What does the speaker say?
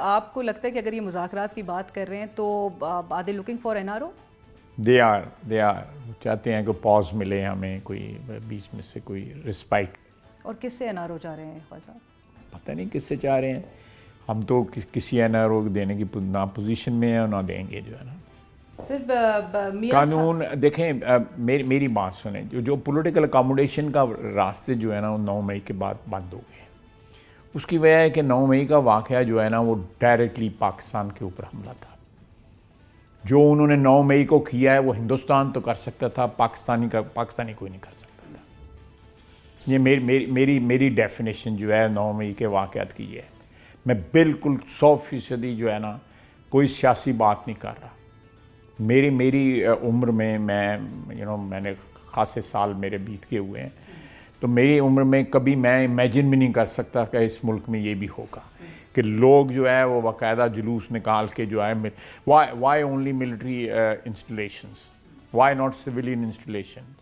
आपको लगता है कि अगर ये मुज़ाकरात की बात कर रहे हैं तो are they looking for NRO? They are चाहते हैं कि पॉज मिले हमें, कोई बीच में से कोई रिस्पाइट। और किससे एनआरओ चाह रहे हैं ख्वाजा साहब? पता नहीं किससे चाह रहे हैं। हम तो किसी एनआरओ को देने की ना पोजीशन में है और ना देंगे, जो है ना। सिर्फ मियां कानून देखें, मेरी बात सुने, जो पॉलिटिकल अकोमोडेशन का रास्ते जो है ना वो 9 मई के बाद बंद हो गए। उसकी वजह है कि 9 मई का वाक़या जो है ना वो डायरेक्टली पाकिस्तान के ऊपर हमला था। जो उन्होंने 9 मई को किया है वो हिंदुस्तान तो कर सकता था, पाकिस्तानी कोई नहीं कर सकता था। ये मेरी डेफिनेशन जो है 9 मई के वाक़यात की है। मैं बिल्कुल 100% जो है ना कोई सियासी बात नहीं कर रहा। मेरी उम्र में मैंने खासे साल मेरे बीत के हुए हैं, तो मेरी उम्र में कभी मैं इमेजिन भी नहीं कर सकता कि इस मुल्क में ये भी होगा कि लोग जो है वो बाकायदा जुलूस निकाल के जो है why only military installations, why not civilian installations.